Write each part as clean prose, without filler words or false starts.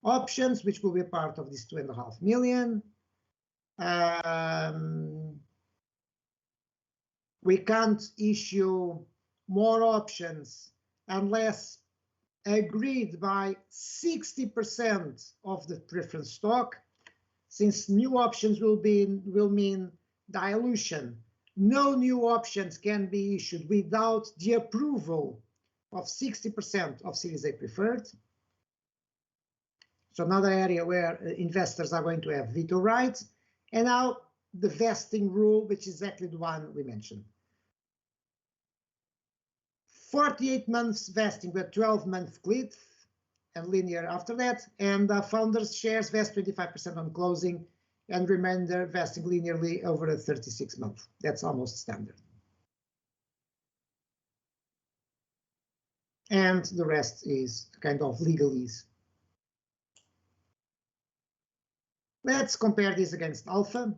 options, which will be part of this 2.5 million. We can't issue more options unless agreed by 60% of the preference stock. Since new options will mean dilution, no new options can be issued without the approval of 60% of Series A preferred. So another area where investors are going to have veto rights. And now the vesting rule, which is exactly the one we mentioned. 48 months vesting with 12-month cliff and linear after that, and founders' shares vest 25% on closing and remainder vesting linearly over a 36 month. That's almost standard. And the rest is kind of legalese. Let's compare this against Alpha.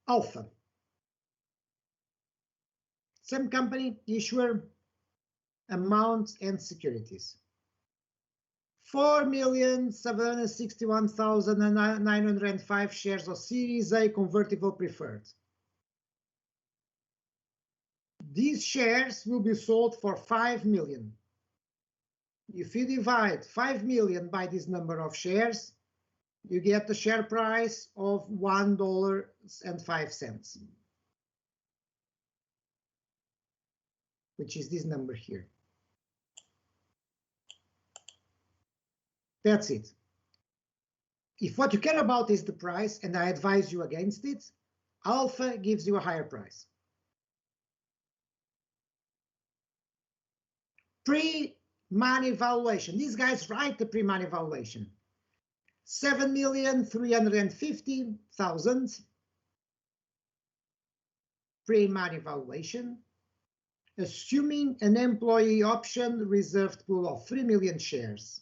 Alpha. Same company, issuer, amount, and securities. 4,761,905 shares of Series A convertible preferred. These shares will be sold for 5 million. If you divide 5 million by this number of shares, you get the share price of $1.05, which is this number here. That's it. If what you care about is the price, and I advise you against it, Alpha gives you a higher price. Pre-money valuation. These guys write the pre-money valuation. 7,350,000 pre-money valuation, assuming an employee option reserved pool of 3 million shares.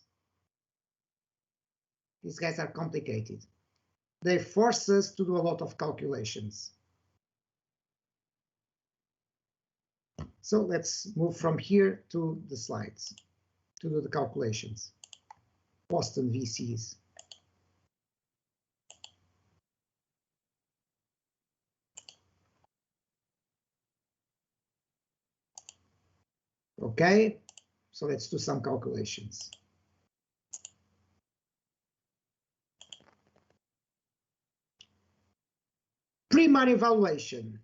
These guys are complicated. They force us to do a lot of calculations. So let's move from here to the slides to do the calculations. Boston VCs. Okay, so let's do some calculations. Pre-money valuation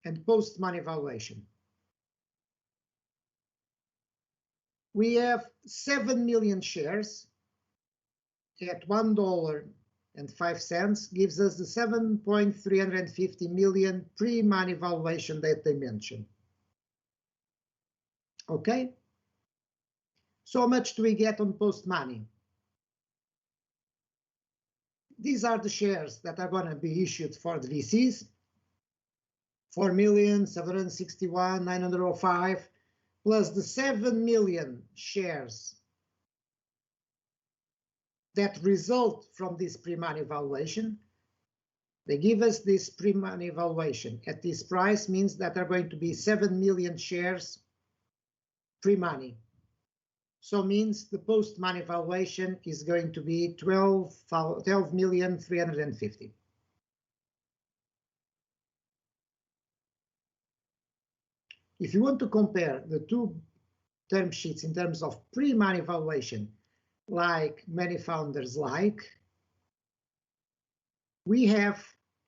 and post-money valuation. We have 7 million shares at $1.05 gives us the 7.350 million pre-money valuation that they mentioned. Okay, so how much do we get on post-money? These are the shares that are going to be issued for the VCs. 4,761,905 plus the 7 million shares that result from this pre-money valuation. They give us this pre-money valuation at this price, means that there are going to be 7 million shares pre-money. So means the post-money valuation is going to be 12,350,000. If you want to compare the two term sheets in terms of pre-money valuation, like many founders like, we have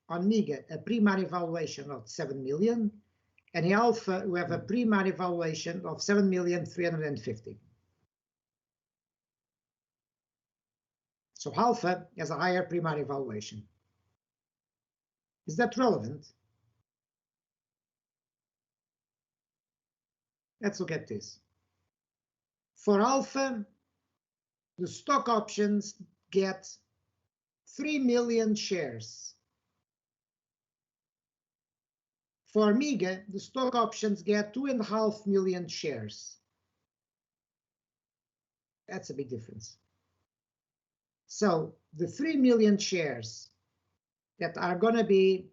on MEGA a pre-money valuation of 7 million, and in Alpha we have a pre-money valuation of 7,350,000. So Alpha has a higher pre-money valuation. Is that relevant? Let's look at this. For Alpha, the stock options get 3 million shares. For MEGA, the stock options get 2.5 million shares. That's a big difference. So the 3 million shares that are going to be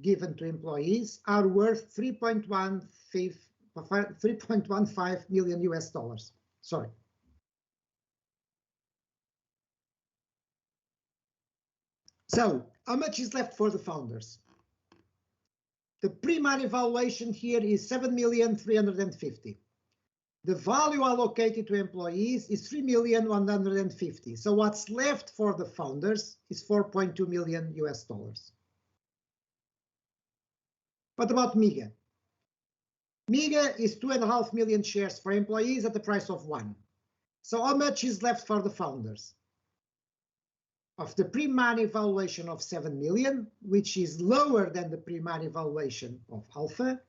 given to employees are worth 3.15 million US dollars. Sorry. So how much is left for the founders? The pre-money valuation here is 7,350,000. The value allocated to employees is 3,150,000. So what's left for the founders is $4.2 million US. What about MIGA? MIGA is 2.5 million shares for employees at the price of 1. So how much is left for the founders? Of the pre-money valuation of 7 million, which is lower than the pre-money valuation of Alpha,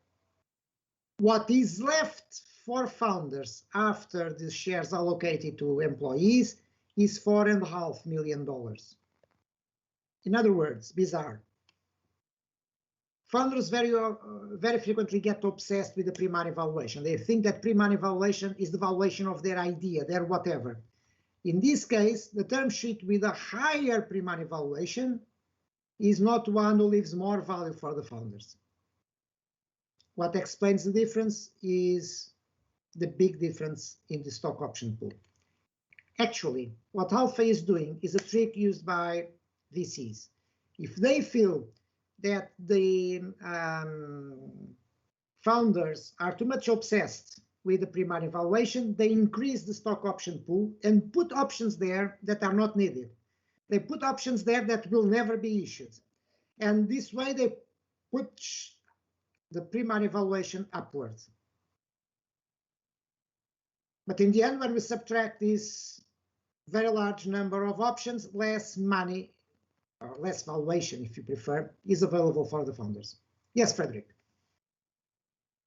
what is left for founders after the shares allocated to employees is $4.5 million. In other words, bizarre. Founders very frequently get obsessed with the pre-money valuation. They think that pre-money valuation is the valuation of their idea, their whatever. In this case, the term sheet with a higher pre-money valuation is not one who leaves more value for the founders. What explains the difference is the big difference in the stock option pool. Actually, what Alpha is doing is a trick used by VCs. If they feel that the founders are too much obsessed with the pre-money valuation, they increase the stock option pool and put options there that are not needed. They put options there that will never be issued. And this way they push the pre-money valuation upwards. But in the end, when we subtract this very large number of options, less money, or less valuation, if you prefer, is available for the founders. Yes, Frederick.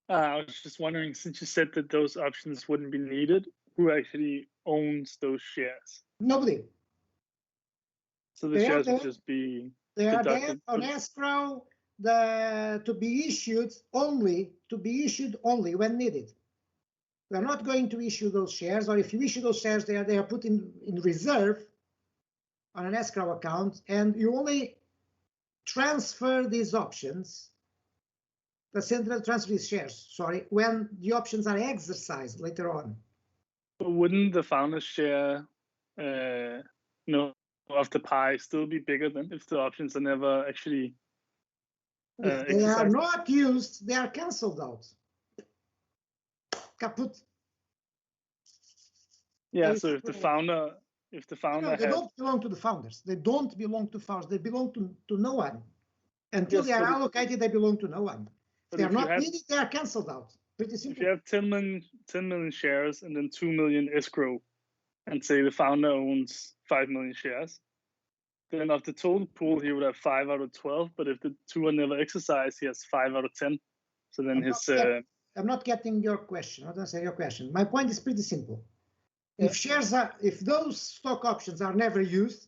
I was just wondering, since you said that those options wouldn't be needed, who actually owns those shares? Nobody. So the shares would just be they are there deducted on escrow to be issued only when needed. We are not going to issue those shares, or if you issue those shares, they are put in reserve on an escrow account, and you only transfer these options. The central transfer these shares, sorry, when the options are exercised later on. But wouldn't the founder's share, of the pie still be bigger than if the options are never actually if they exercised? are not used, they are cancelled out. Kaput. Yeah, so if the founder no, they don't belong to the founders. They don't belong to founders. They belong to no one. Until they are allocated, they belong to no one. If they are not needed, they are cancelled out. Pretty simple. If you have 10 million shares and then 2 million escrow, and say the founder owns 5 million shares, then of the total pool, he would have 5 out of 12. But if the 2 are never exercised, he has 5 out of 10. So then I'm not getting your question. I don't say your question. My point is pretty simple. Yeah. If those stock options are never used,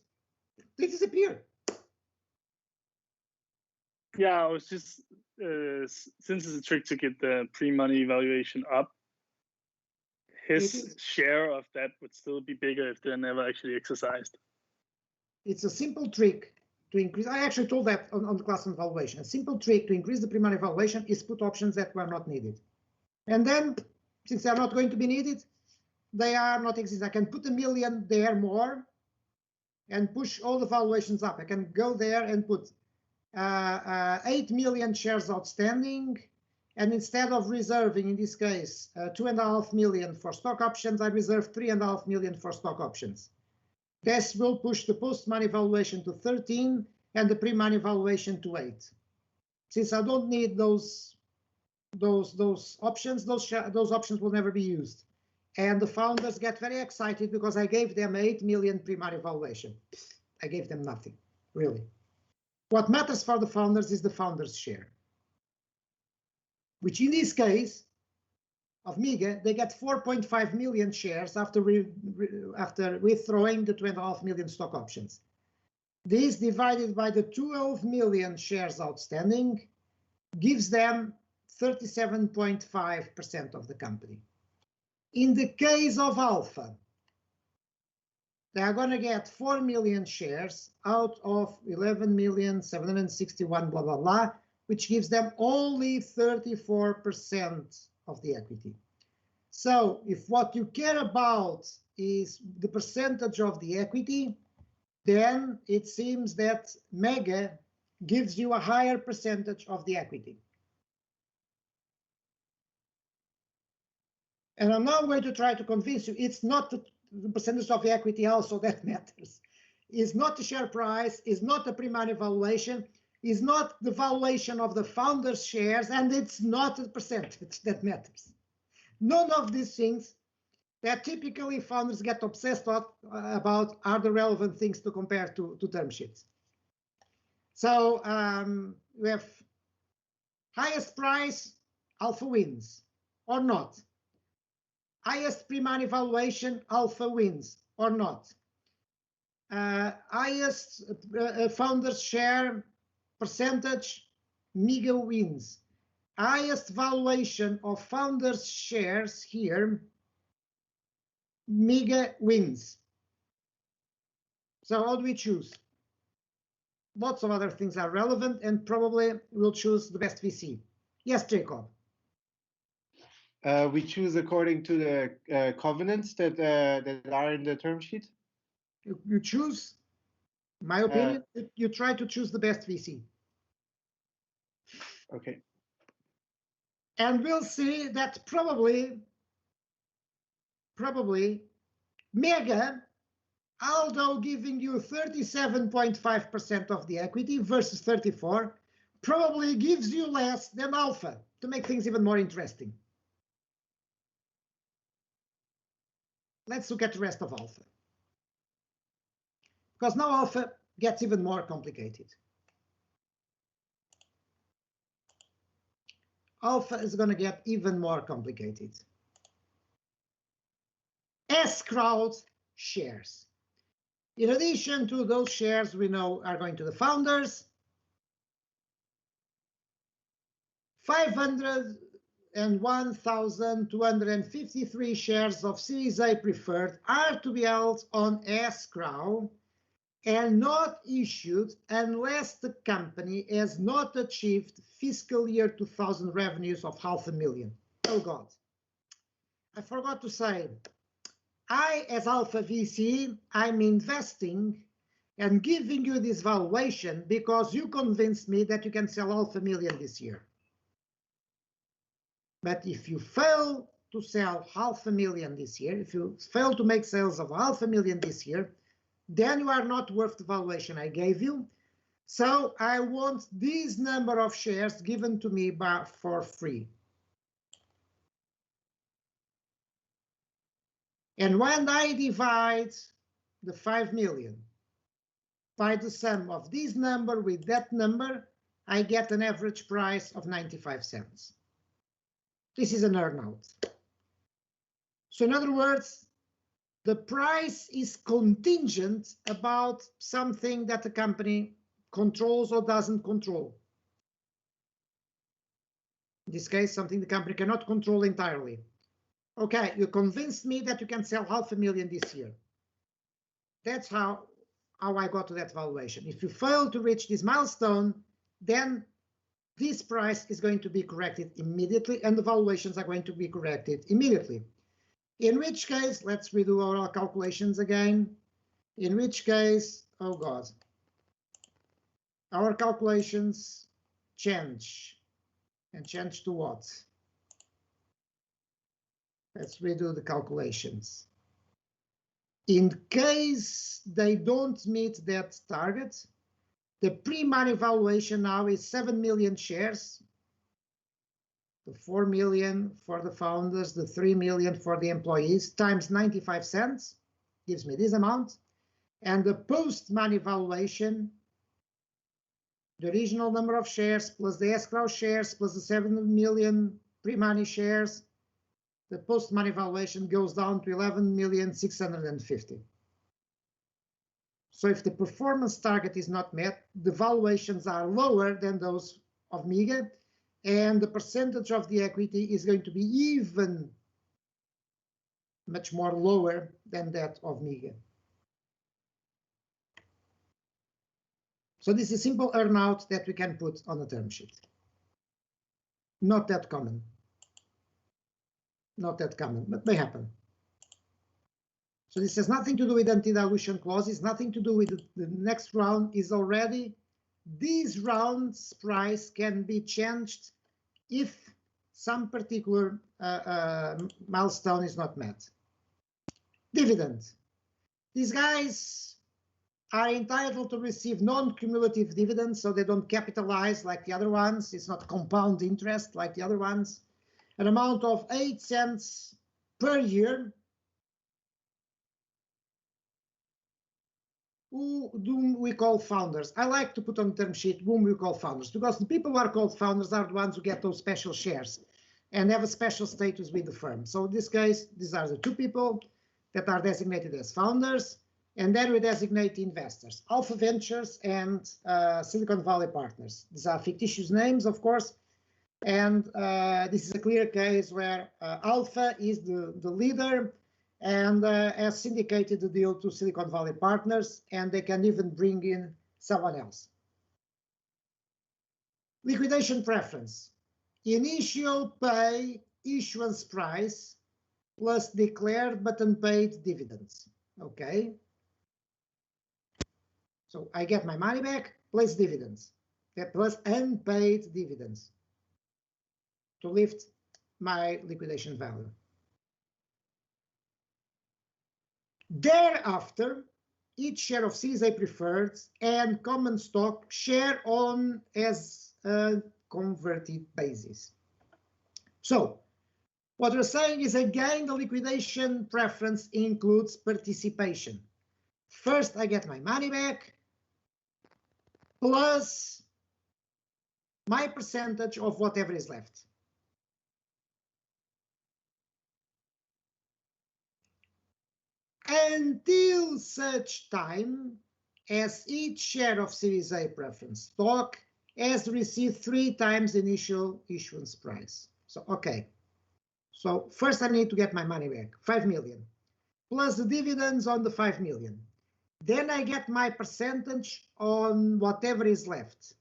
they disappear. Yeah, I was just since it's a trick to get the pre-money valuation up, his share of that would still be bigger if they're never actually exercised. It's a simple trick to increase. I actually told that on the class on valuation. A simple trick to increase the pre-money valuation is put options that were not needed. And then, since they're not going to be needed, they are not exist. I can put $1 million there more and push all the valuations up. I can go there and put 8 million shares outstanding, and instead of reserving, in this case, 2.5 million for stock options, I reserve 3.5 million for stock options. This will push the post-money valuation to 13 and the pre-money valuation to 8. Since I don't need those options, those options will never be used. And the founders get very excited because I gave them 8 million pre-money valuation. I gave them nothing, really. What matters for the founders is the founders' share, which in this case of MIGA, they get 4.5 million shares after withdrawing the 2.5 million stock options. This divided by the 12 million shares outstanding gives them 37.5% of the company. In the case of Alpha, they are going to get 4 million shares out of 11,761,000, blah, blah, blah, which gives them only 34% of the equity. So if what you care about is the percentage of the equity, then it seems that Mega gives you a higher percentage of the equity. And I'm now going to try to convince you it's not the percentage of the equity also that matters. It's not the share price, it's not the pre-money valuation, it's not the valuation of the founder's shares, and it's not the percentage that matters. None of these things that typically founders get obsessed about are the relevant things to compare to term sheets. So we have highest price, Alpha wins, or not. Highest pre-money valuation, Alpha wins, or not. Highest founder's share percentage, Mega wins. Highest valuation of founders' shares here, Mega wins. So how do we choose? Lots of other things are relevant, and probably we'll choose the best VC. Yes, Jacob. We choose according to the covenants that are in the term sheet. You choose, in my opinion, you try to choose the best VC. Okay. And we'll see that probably Mega, although giving you 37.5% of the equity versus 34, probably gives you less than Alpha, to make things even more interesting. Let's look at the rest of Alpha. Because now Alpha gets even more complicated. Alpha is going to get even more complicated. S-crowd shares. In addition to those shares we know are going to the founders, 501,253 shares of Series A preferred are to be held on escrow and not issued unless the company has not achieved fiscal year 2000 revenues of $500,000. Oh God, I forgot to say, I, as Alpha VC, I'm investing and giving you this valuation because you convinced me that you can sell $500,000 this year. But if you fail to sell $500,000 this year, if you fail to make sales of $500,000 this year, then you are not worth the valuation I gave you. So I want this number of shares given to me for free. And when I divide the 5 million by the sum of this number with that number, I get an average price of 95 cents. This is an earnout. So in other words, the price is contingent about something that the company controls or doesn't control. In this case, something the company cannot control entirely. Okay, you convinced me that you can sell $500,000 this year. That's how I got to that valuation. If you fail to reach this milestone, then this price is going to be corrected immediately and the valuations are going to be corrected immediately. In which case, let's redo our calculations again. In which case, oh God, our calculations change. And change to what? Let's redo the calculations. In case they don't meet that target, the pre-money valuation now is 7 million shares. The 4 million for the founders, the 3 million for the employees, times 95 cents, gives me this amount. And the post-money valuation, the original number of shares plus the escrow shares plus the 7 million pre-money shares, the post-money valuation goes down to 11,650,000. So if the performance target is not met, the valuations are lower than those of Mega, and the percentage of the equity is going to be even much more lower than that of Mega. So this is a simple earnout that we can put on a term sheet. Not that common. Not that common, but may happen. So this has nothing to do with anti-dilution clauses, nothing to do with the next round is already. This round's price can be changed if some particular milestone is not met. Dividend. These guys are entitled to receive non-cumulative dividends, so they don't capitalize like the other ones. It's not compound interest like the other ones. An amount of 8 cents per year. Whom we call founders. I like to put on the term sheet whom we call founders, because the people who are called founders are the ones who get those special shares and have a special status with the firm. So in this case, these are the two people that are designated as founders, and then we designate investors, Alpha Ventures and Silicon Valley Partners. These are fictitious names, of course, and this is a clear case where Alpha is the leader and has syndicated the deal to Silicon Valley Partners, and they can even bring in someone else. Liquidation preference. Initial pay issuance price plus declared but unpaid dividends. Okay. So I get my money back plus dividends, plus unpaid dividends to lift my liquidation value. Thereafter, each share of Series A preferred and common stock share on as a converted basis. So what we're saying is, again, the liquidation preference includes participation. First, I get my money back plus my percentage of whatever is left. Until such time as each share of Series A preference stock has received 3 times initial issuance price. So, okay. So first I need to get my money back, 5 million, plus the dividends on the 5 million. Then I get my percentage on whatever is left.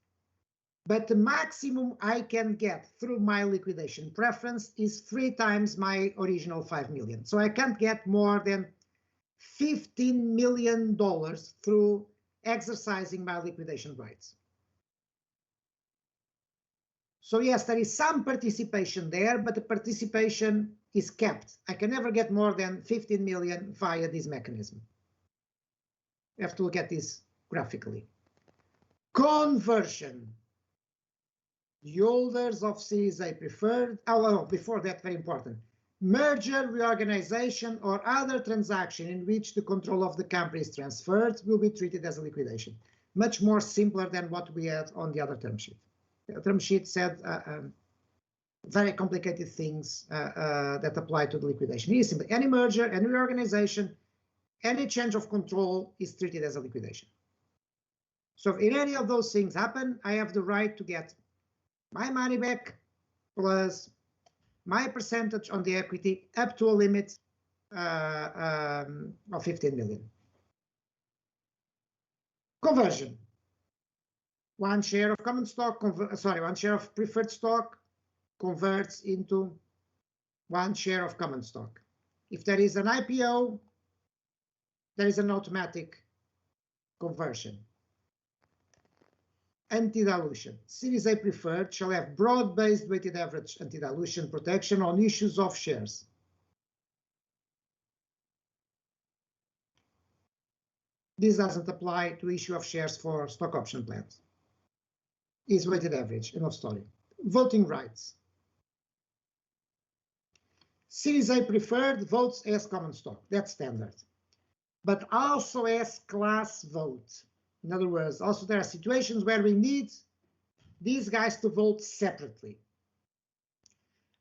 But the maximum I can get through my liquidation preference is 3 times my original 5 million. So I can't get more than $15 million through exercising my liquidation rights. So yes, there is some participation there, but the participation is capped. I can never get more than 15 million via this mechanism. You have to look at this graphically. Conversion. The holders of Series A preferred, before that, very important. Merger, reorganization, or other transaction in which the control of the company is transferred will be treated as a liquidation. Much more simpler than what we had on the other term sheet. The term sheet said very complicated things that apply to the liquidation. It is simply any merger, any reorganization, any change of control is treated as a liquidation. So if any of those things happen, I have the right to get my money back plus my percentage on the equity up to a limit of 15 million. Conversion. 1 share of common stock, 1 share of preferred stock converts into 1 share of common stock. If there is an IPO, there is an automatic conversion. Anti-dilution. Series A preferred shall have broad-based weighted average anti-dilution protection on issues of shares. This doesn't apply to issue of shares for stock option plans. Is weighted average, enough story. Voting rights. Series A preferred votes as common stock, that's standard, but also as class vote. In other words, also there are situations where we need these guys to vote separately.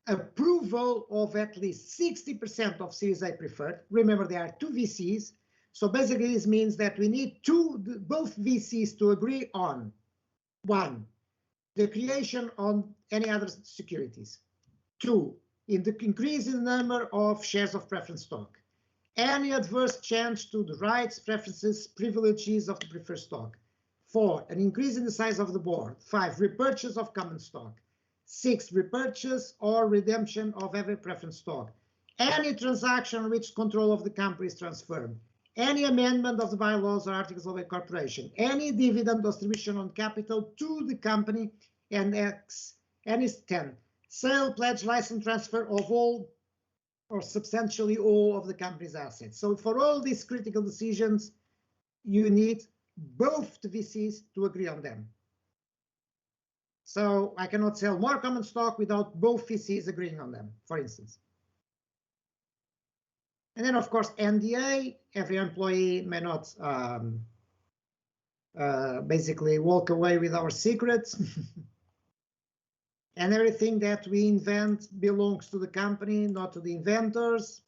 Approval of at least 60% of Series A preferred. Remember, there are 2 VCs, so basically this means that we need both VCs to agree on 1, the creation on any other securities. 2, in the increase in the number of shares of preference stock. Any adverse change to the rights, preferences, privileges of the preferred stock. 4, an increase in the size of the board. 5, repurchase of common stock. 6, repurchase or redemption of every preference stock. any transaction in which control of the company is transferred, any amendment of the bylaws or articles of a corporation, any dividend distribution on capital to the company, and any 10, sale, pledge, license, transfer of all or substantially all of the company's assets. So for all these critical decisions, you need both the VCs to agree on them. So I cannot sell more common stock without both VCs agreeing on them, for instance. And then, of course, NDA, every employee may not basically walk away with our secrets. And everything that we invent belongs to the company, not to the inventors.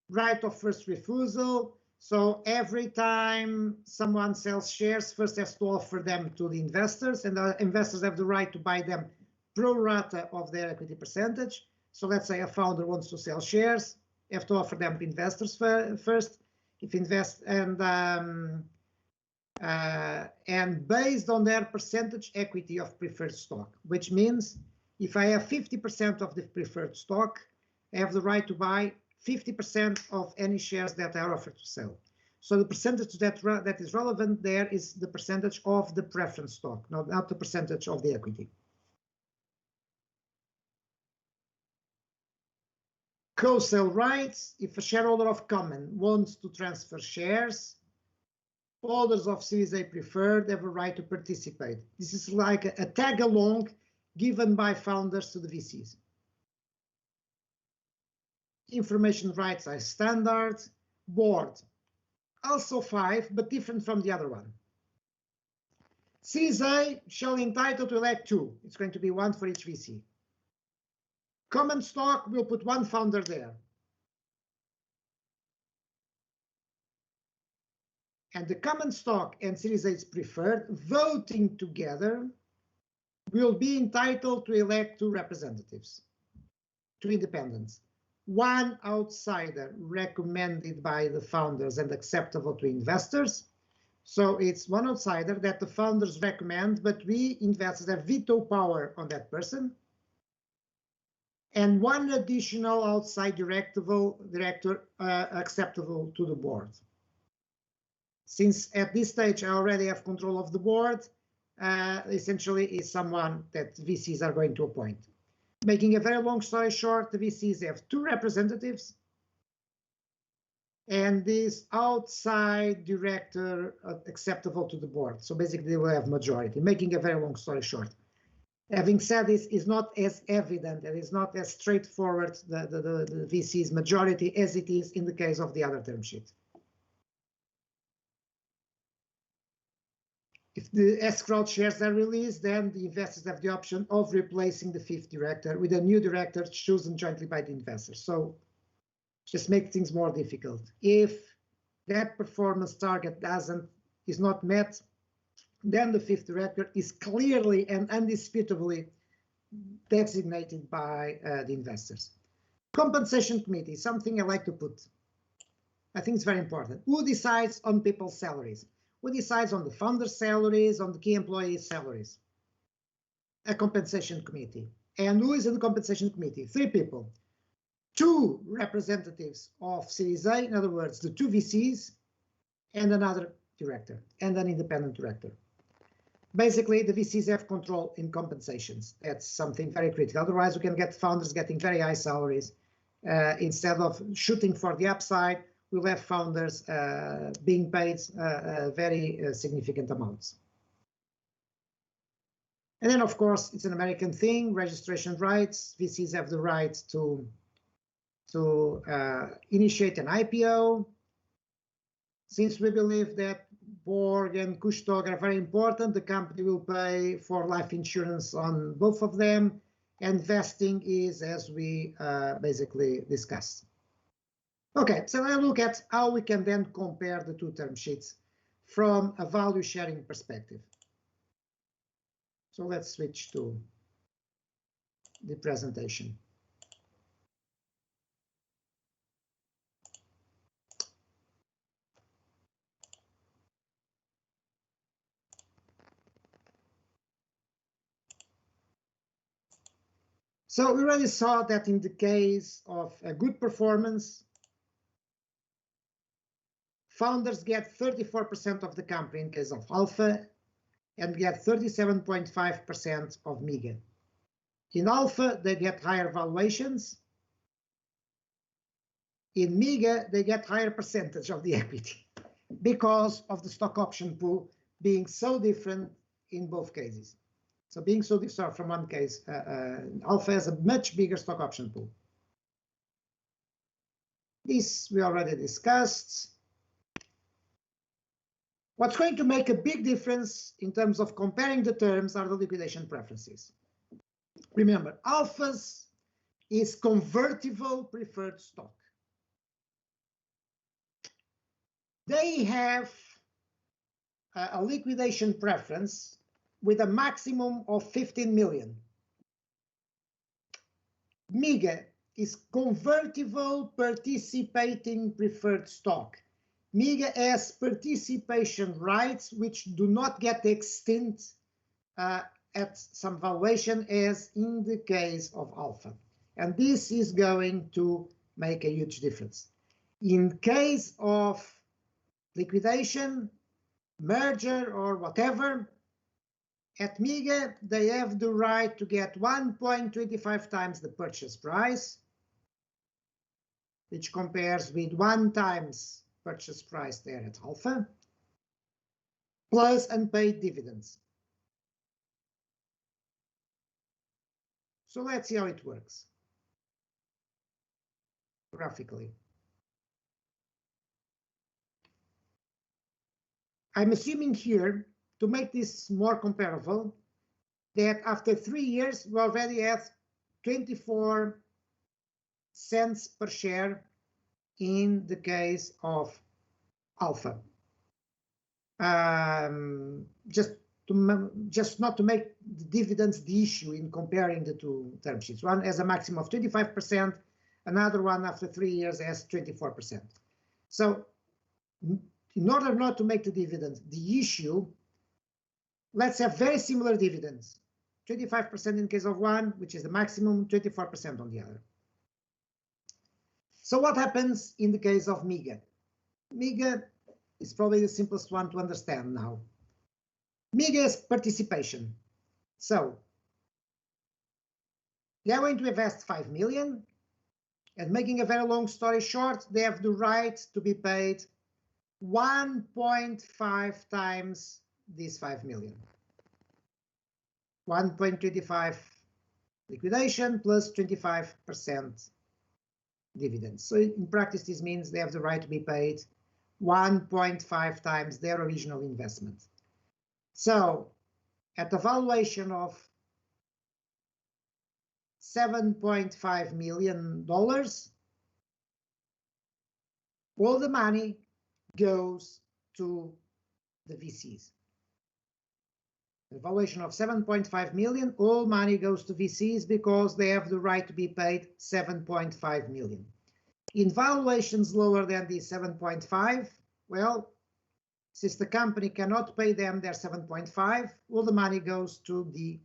Right of first refusal. So every time someone sells shares, first has to offer them to the investors, and the investors have the right to buy them pro rata of their equity percentage. So let's say a founder wants to sell shares, you have to offer them to investors first. If invest and based on their percentage equity of preferred stock, which means if I have 50% of the preferred stock, I have the right to buy 50% of any shares that are offered to sell. So the percentage that is relevant there is the percentage of the preference stock, not the percentage of the equity. Co-sell rights. If a shareholder of common wants to transfer shares, holders of Series A preferred have a right to participate. This is like a tag-along given by founders to the VCs. Information rights are standard. Board, also 5, but different from the other one. Series A shall entitle to elect 2. It's going to be 1 for each VC. Common stock will put 1 founder there. And the common stock and Series A's preferred, voting together, will be entitled to elect 2 representatives, 2 independents. 1 outsider recommended by the founders and acceptable to investors. So it's 1 outsider that the founders recommend, but we investors have veto power on that person. And 1 additional outside director acceptable to the board. Since at this stage I already have control of the board, essentially is someone that VCs are going to appoint. Making a very long story short, the VCs have 2 representatives and this outside director acceptable to the board. So basically they will have majority, making a very long story short. Having said this, is not as evident and is not as straightforward the VC's majority as it is in the case of the other term sheet. If the escrow shares are released, then the investors have the option of replacing the 5th director with a new director chosen jointly by the investors. So just make things more difficult. If that performance target is not met, then the 5th director is clearly and indisputably designated by the investors. Compensation committee, something I like to put. I think it's very important. Who decides on people's salaries? Who decides on the founder's salaries, on the key employees' salaries? A compensation committee. And who is in the compensation committee? 3 people. 2 representatives of Series A, in other words, the 2 VCs, and another director, and an independent director. Basically, the VCs have control in compensations. That's something very critical. Otherwise, we can get founders getting very high salaries. Instead of shooting for the upside, we'll have founders being paid very significant amounts. And then, of course, it's an American thing, registration rights. VCs have the right to initiate an IPO. Since we believe that Borg and Kushtog are very important, the company will pay for life insurance on both of them, and vesting is as we basically discussed. Okay, so let's look at how we can then compare the 2 term sheets from a value sharing perspective. So let's switch to the presentation. So we already saw that in the case of a good performance, founders get 34% of the company in case of Alpha and get 37.5% of MEGA. In Alpha, they get higher valuations. In MEGA, they get higher percentage of the equity because of the stock option pool being so different in both cases. So being so different from one case, Alpha has a much bigger stock option pool. This we already discussed. What's going to make a big difference in terms of comparing the terms are the liquidation preferences. Remember, Alpha's is convertible preferred stock. They have a liquidation preference with a maximum of 15 million. MEGA is convertible participating preferred stock. MEGA has participation rights which do not get extinct at some valuation as in the case of Alpha. And this is going to make a huge difference. In case of liquidation, merger, or whatever, at MEGA, they have the right to get 1.25 times the purchase price, which compares with 1 times purchase price there at Alpha, plus unpaid dividends. So let's see how it works graphically. I'm assuming here, to make this more comparable, that after 3 years, we already have 24 cents per share in the case of Alpha. Just not to make the dividends the issue in comparing the two term sheets. One has a maximum of 25%, another one after 3 years has 24%. So in order not to make the dividends the issue, let's have very similar dividends. 25% in case of one, which is the maximum, 24% on the other. So what happens in the case of MEGA? MEGA is probably the simplest one to understand now. MEGA is participation. So they are going to invest 5 million, and making a very long story short, they have the right to be paid 1.5 times these 5 million. 1.25 liquidation plus 25% dividends. So in practice, this means they have the right to be paid 1.5 times their original investment. So at a valuation of $7.5 million, all the money goes to the VCs. The valuation of 7.5 million, all money goes to VCs because they have the right to be paid 7.5 million. In valuations lower than the 7.5, well, since the company cannot pay them their 7.5, all the money goes to the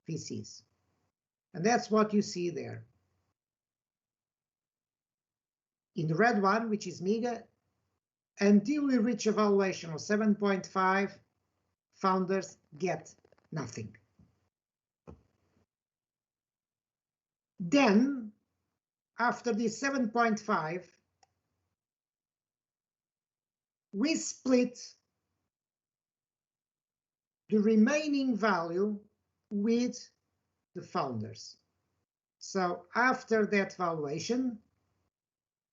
VCs. And that's what you see there. In the red one, which is MEGA, until we reach a valuation of 7.5, founders get nothing. Then, after the 7.5, we split the remaining value with the founders. So after that valuation,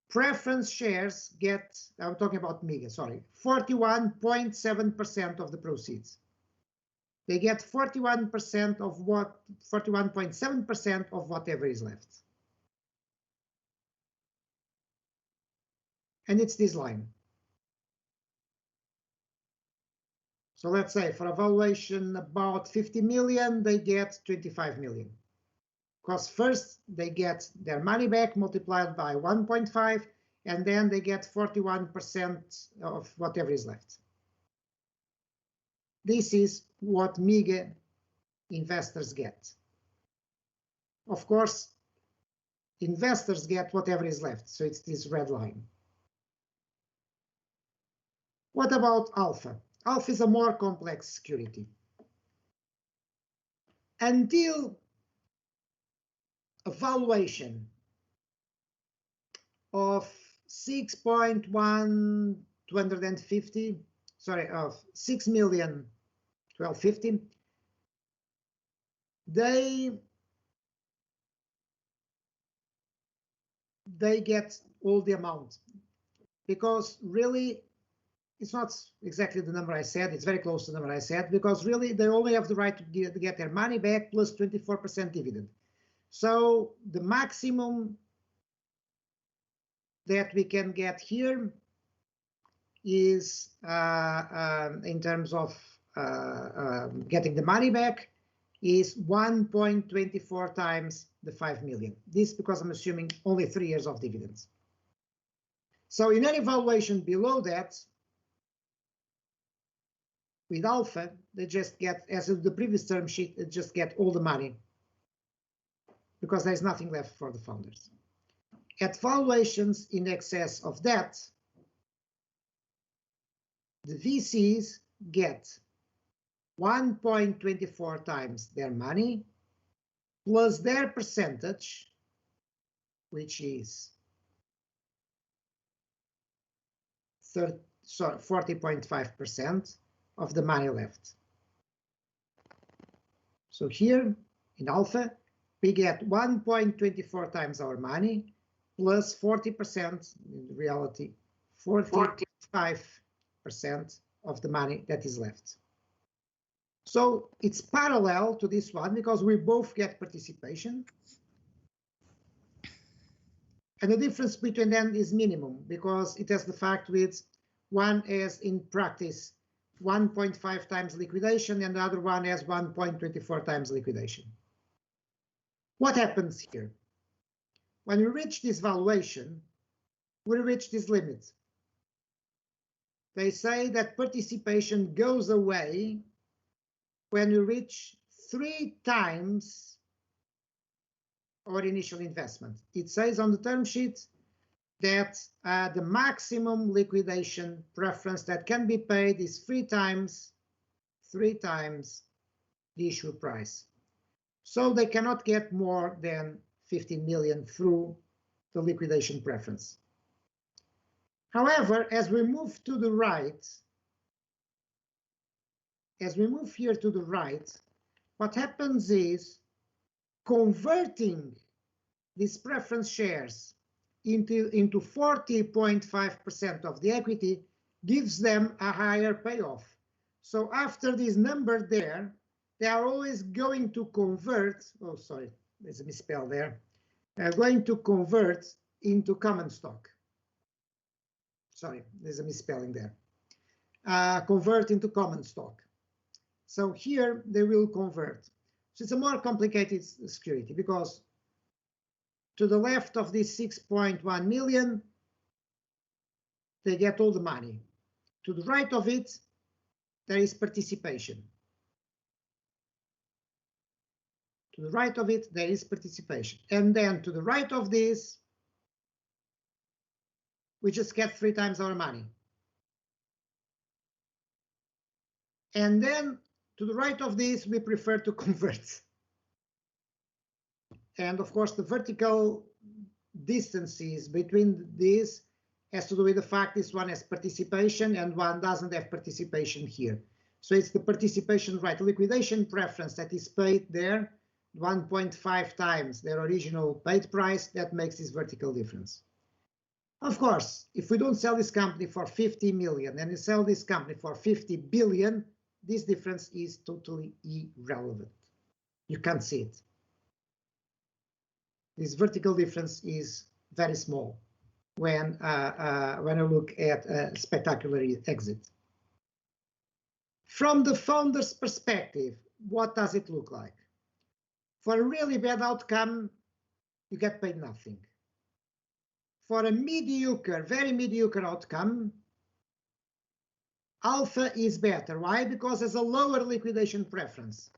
preference shares get, I'm talking about MEGA, sorry, 41.7% of the proceeds. They get 41% of what, 41.7% of whatever is left. And it's this line. So let's say for a valuation about 50 million, they get 25 million. Because first they get their money back multiplied by 1.5, and then they get 41% of whatever is left. This is what MEGA investors get. of course, investors get whatever is left. So it's this red line. What about alpha? Alpha is a more complex security. Until a valuation of 6.1250, sorry, of 6,000,1250, they get all the amount, because really it's not exactly the number I said, it's very close to the number I said, because really they only have the right to get their money back plus 24% dividend. So the maximum that we can get here is, in terms of getting the money back, is 1.24 times the 5 million. This because I'm assuming only 3 years of dividends. So in any valuation below that, with alpha, they just get, as in the previous term sheet, they just get all the money because there's nothing left for the founders. At valuations in excess of that, the VCs get 1.24 times their money plus their percentage, which is 40.5% of the money left. So here in alpha, we get 1.24 times our money plus 40%, in reality, 45% of the money that is left. So it's parallel to this one because we both get participation. And the difference between them is minimum because it has the fact with one has in practice 1.5 times liquidation and the other one has 1.24 times liquidation. What happens here? When we reach this valuation, we reach this limit. They say that participation goes away when you reach 3 times our initial investment. It says on the term sheet that the maximum liquidation preference that can be paid is 3 times the issue price. So they cannot get more than 15 million through the liquidation preference. However, as we move to the right, as we move here to the right, what happens is converting these preference shares into 40.5% of the equity gives them a higher payoff. So after this number there, they are always going to convert, oh, sorry, there's a misspell there. They're going to convert into common stock. Sorry, there's a misspelling there. Convert into common stock. So here they will convert. So it's a more complicated security because to the left of this 6.1 million, they get all the money. To the right of it, there is participation. To the right of it, there is participation. And then to the right of this, we just get 3 times our money. And then to the right of this, we prefer to convert. And of course, the vertical distances between these has to do with the fact this one has participation and one doesn't have participation here. So it's the participation right, liquidation preference that is paid there, 1.5 times their original paid price, that makes this vertical difference. Of course, if we don't sell this company for 50 million and we sell this company for 50 billion, this difference is totally irrelevant. You can't see it. This vertical difference is very small when I look at a spectacular exit. From the founder's perspective, what does it look like? For a really bad outcome, you get paid nothing. For a mediocre, very mediocre outcome, alpha is better. Why? Because there's a lower liquidation preference.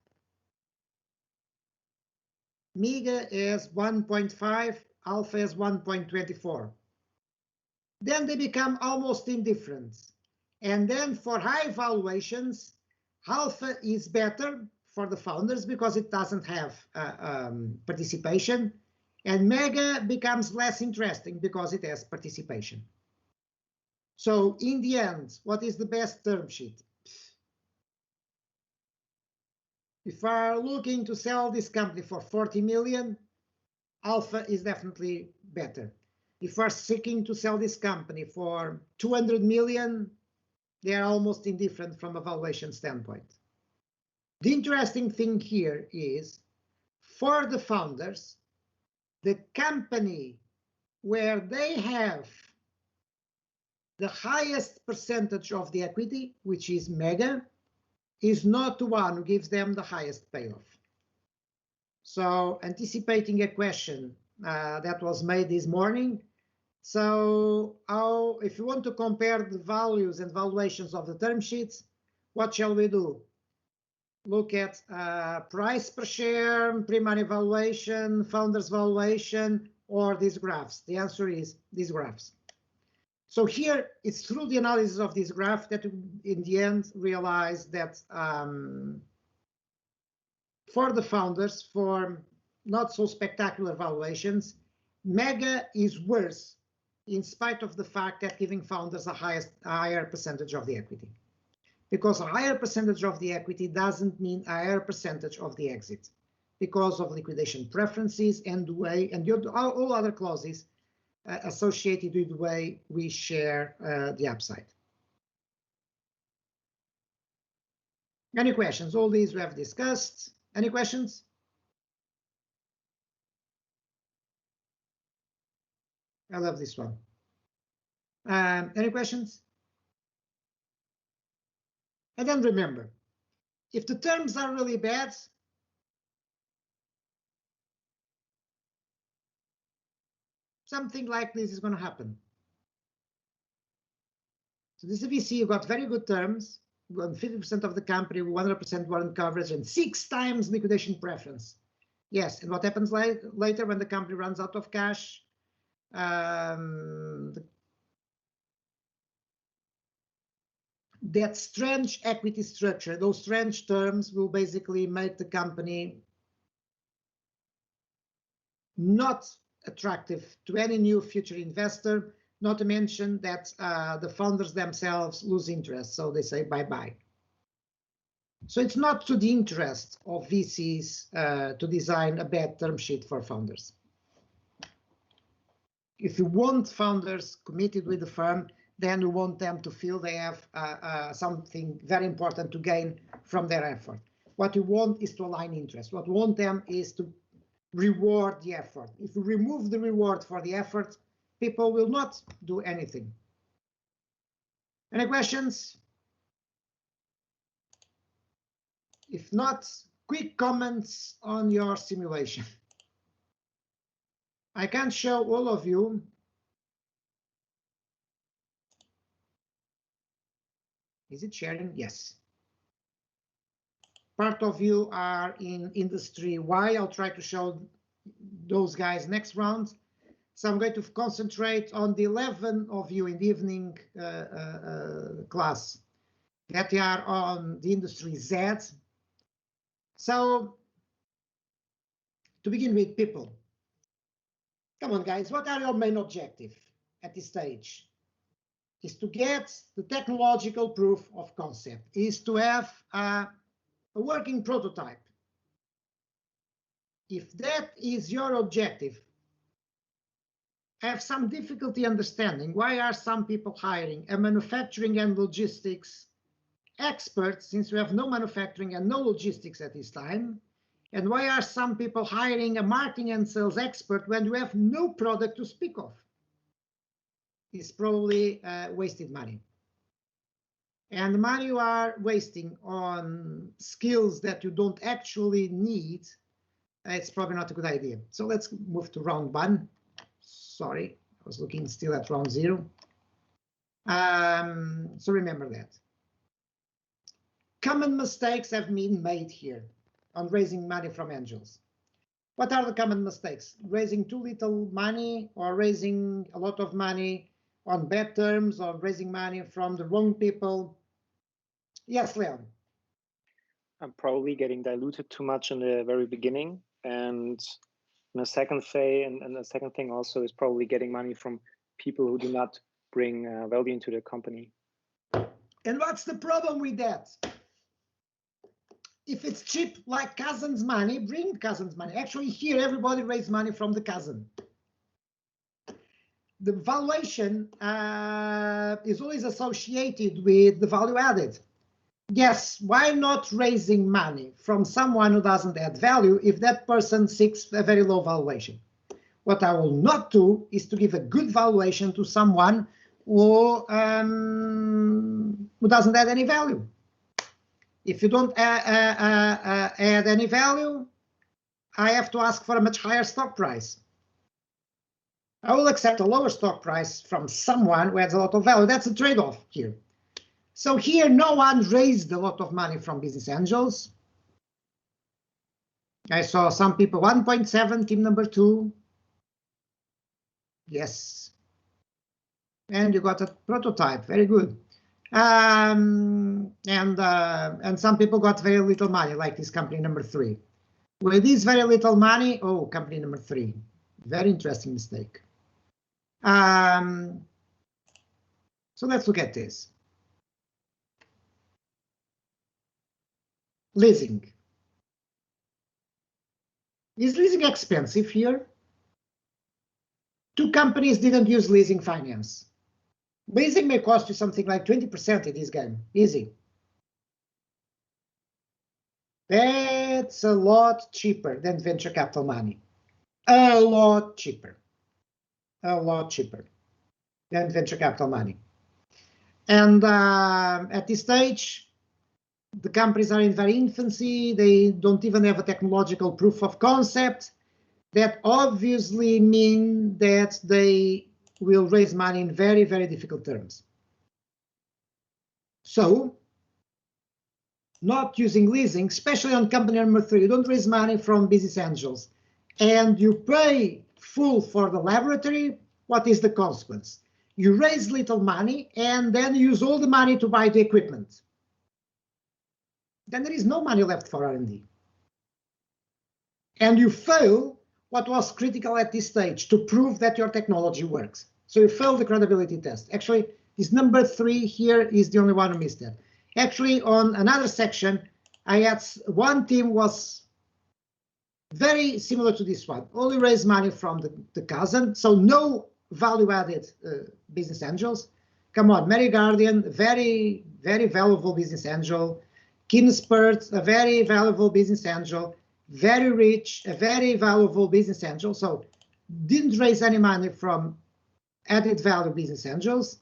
Mega is 1.5, Alpha is 1.24. Then they become almost indifferent. And then for high valuations, Alpha is better for the founders because it doesn't have participation, and Mega becomes less interesting because it has participation. So in the end, what is the best term sheet? If we're looking to sell this company for 40 million, Alpha is definitely better. If we're seeking to sell this company for 200 million, they are almost indifferent from a valuation standpoint. The interesting thing here is, for the founders, the company where they have the highest percentage of the equity, which is Mega, is not the one who gives them the highest payoff. So anticipating a question that was made this morning, so if you want to compare the values and valuations of the term sheets, what shall we do? Look at price per share, pre-money valuation, founders valuation, or these graphs? The answer is these graphs. So here it's through the analysis of this graph that in the end realize that for the founders, for not so spectacular valuations, Mega is worse in spite of the fact that giving founders a higher percentage of the equity. Because a higher percentage of the equity doesn't mean a higher percentage of the exit, because of liquidation preferences and the way, and all other clauses associated with the way we share the upside. Any questions? All these we have discussed. Any questions? I love this one. Any questions? And then remember, if the terms are really bad, something like this is going to happen. So this is a VC, you got very good terms, 50% of the company, 100% warrant coverage, and 6 times liquidation preference. Yes, and what happens later when the company runs out of cash? That strange equity structure, those strange terms will basically make the company not attractive to any new future investor, not to mention that the founders themselves lose interest, so they say bye-bye. So it's not to the interest of VCs to design a bad term sheet for founders. If you want founders committed with the firm, then you want them to feel they have something very important to gain from their effort. What you want is to align interests. What you want them is to reward the effort. If you remove the reward for the effort, people will not do anything. Any questions? If not, quick comments on your simulation. I can't show all of you. Is it sharing? Yes. Part of you are in industry Y. I'll try to show those guys next round. So I'm going to concentrate on the 11 of you in the evening class that are on the industry Z. So to begin with, people. Come on, guys, what are your main objectives at this stage? Is to get the technological proof of concept, is to have a working prototype. If that is your objective, I have some difficulty understanding why are some people hiring a manufacturing and logistics expert, since we have no manufacturing and no logistics at this time, and why are some people hiring a marketing and sales expert when we have no product to speak of? It's probably wasted money. And the money you are wasting on skills that you don't actually need, it's probably not a good idea. So let's move to round 1. Sorry, I was looking still at round 0. So remember that. Common mistakes have been made here on raising money from angels. What are the common mistakes? Raising too little money, or raising a lot of money on bad terms, or raising money from the wrong people. Yes, Leon. I'm probably getting diluted too much in the very beginning, and in the second phase, and the second thing also is probably getting money from people who do not bring value into the company. And what's the problem with that? If it's cheap, like cousin's money, bring cousin's money. Actually, here, everybody raise money from the cousin. The valuation is always associated with the value added. Yes, why not raising money from someone who doesn't add value if that person seeks a very low valuation? What I will not do is to give a good valuation to someone who doesn't add any value. If you don't add any value, I have to ask for a much higher stock price. I will accept a lower stock price from someone who adds a lot of value. That's a trade-off here. So here, no one raised a lot of money from business angels. I saw some people, 1.7, team number 2. Yes. And you got a prototype, very good. And some people got very little money, like this company number 3. With this very little money, oh, company number 3, very interesting mistake. So let's look at this. Leasing. Is leasing expensive here? 2 companies didn't use leasing finance. Leasing may cost you something like 20% in this game, easy. That's a lot cheaper than venture capital money. A lot cheaper. A lot cheaper than venture capital money. And at this stage, the companies are in very infancy. They don't even have a technological proof of concept. That obviously means that they will raise money in very, very difficult terms. So, not using leasing, especially on company number 3, you don't raise money from business angels, and you pay full for the laboratory. What is the consequence? You raise little money and then use all the money to buy the equipment. Then there is no money left for R&D. And you fail what was critical at this stage to prove that your technology works. So you fail the credibility test. Actually, this number 3 here is the only one who missed that. Actually, on another section, I had one team was very similar to this one. Only raised money from the cousin, so no value-added business angels. Come on, Mary Guardian, very, very valuable business angel. Kinspert, a very valuable business angel. Very rich, a very valuable business angel. So didn't raise any money from added value business angels,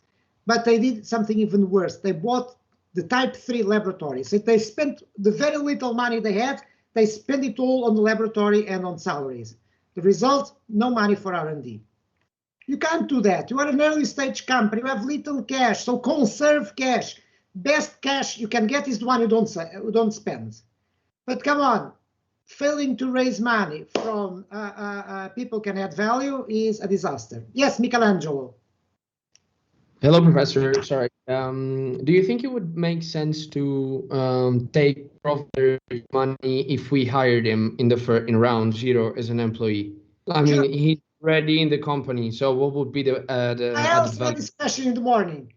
but they did something even worse. They bought the type 3 laboratory. So they spent the very little money they had, they spent it all on the laboratory and on salaries. The result, no money for R&D. You can't do that. You are an early stage company, you have little cash, so conserve cash. Best cash you can get is the one you don't spend. But come on, failing to raise money from people can add value is a disaster. Yes, Michelangelo. Hello, Professor. Sorry. Do you think it would make sense to take profit money if we hired him in round 0 as an employee? I mean, Sure. he's already in the company, so what would be the I asked that discussion in the morning.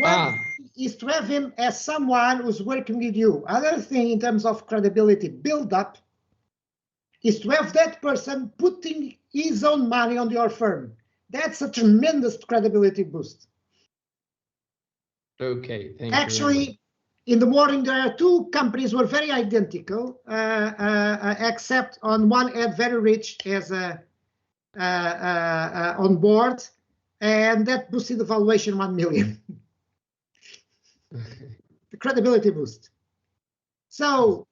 One is to have him as someone who's working with you. Other thing in terms of credibility build-up is to have that person putting his own money on your firm. That's a tremendous credibility boost. Okay, thank you. Actually, in the morning, there are 2 companies were very identical, except on one had very rich as a on board, and that boosted the valuation 1 million. The credibility boost. So,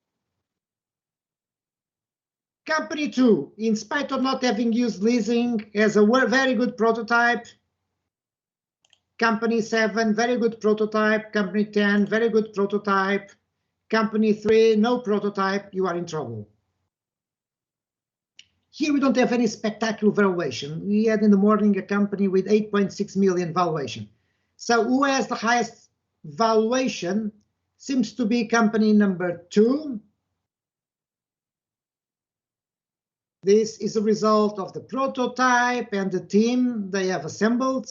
company 2, in spite of not having used leasing, has a very good prototype. Company 7, very good prototype. Company 10, very good prototype. Company 3, no prototype. You are in trouble. here we don't have any spectacular valuation. We had in the morning a company with 8.6 million valuation. So who has the highest valuation seems to be company number 2. This is a result of the prototype and the team they have assembled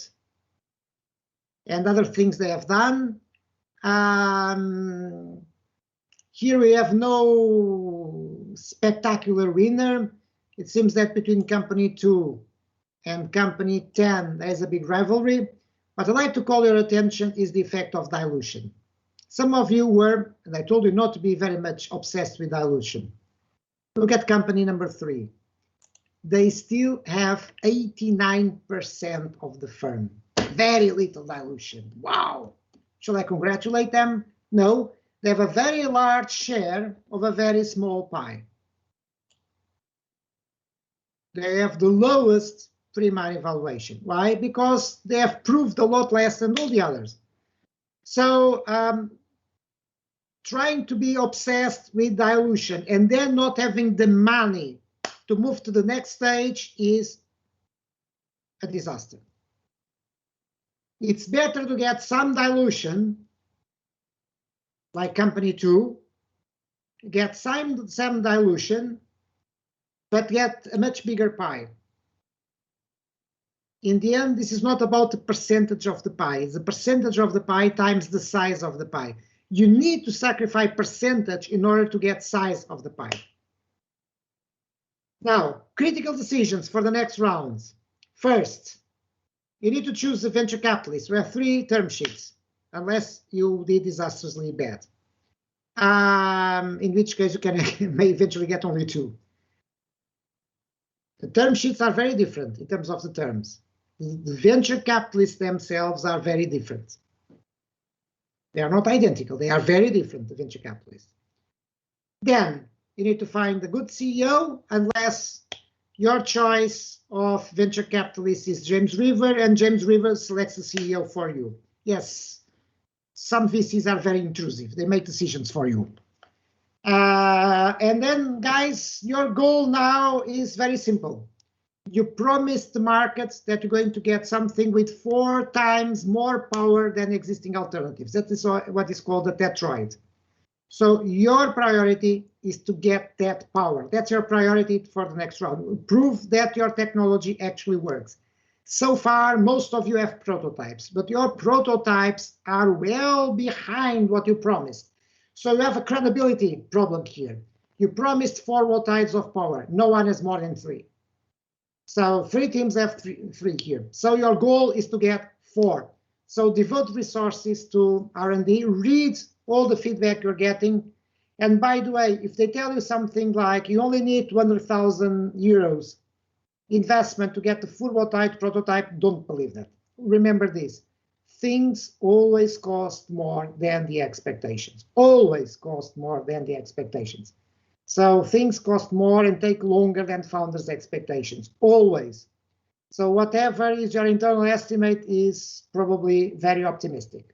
and other things they have done. Here we have no spectacular winner. It seems that between company 2 and company 10, there's a big rivalry. What I'd like to call your attention is the effect of dilution. Some of you were, and I told you not to be very much obsessed with dilution. Look at company number 3. They still have 89% of the firm. Very little dilution. Wow. Shall I congratulate them? No. They have a very large share of a very small pie. They have the lowest pre-money valuation. Why? Because they have proved a lot less than all the others. So trying to be obsessed with dilution and then not having the money to move to the next stage is a disaster. It's better to get some dilution, like company 2, get some dilution, but get a much bigger pie. In the end, this is not about the percentage of the pie. It's the percentage of the pie times the size of the pie. You need to sacrifice percentage in order to get size of the pie. Now, critical decisions for the next rounds. First, you need to choose a venture capitalist. We have 3 term sheets, unless you did disastrously bad. In which case you may eventually get only 2. The term sheets are very different in terms of the terms. The venture capitalists themselves are very different. They are not identical. They are very different, the venture capitalists. Then you need to find a good CEO, unless your choice of venture capitalist is James River, and James River selects the CEO for you. Yes, some VCs are very intrusive. They make decisions for you. And then, guys, your goal now is very simple. You promised the markets that you're going to get something with 4 times more power than existing alternatives. That is what is called a tetroid. So your priority is to get that power. That's your priority for the next round. Prove that your technology actually works. So far, most of you have prototypes, but your prototypes are well behind what you promised. So you have a credibility problem here. You promised 4 voltides of power. No one has more than 3. So 3 teams have 3 here. So your goal is to get 4. So devote resources to R&D, read all the feedback you're getting. And by the way, if they tell you something like you only need 200,000 euros investment to get the full voltide prototype, don't believe that. Remember this. Things always cost more than the expectations. Always cost more than the expectations. So things cost more and take longer than founders' expectations. Always. So whatever is your internal estimate is probably very optimistic.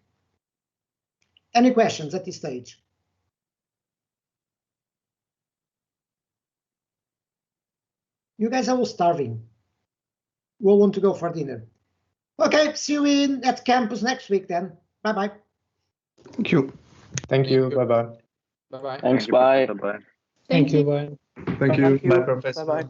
Any questions at this stage? You guys are all starving. We all want to go for dinner. Okay, see you at campus next week then. Bye-bye. Thank you. Thank you. Bye-bye. Bye-bye. Thanks, bye. Bye-bye. Thank you. Bye. Thank you. Bye, Professor. Bye-bye.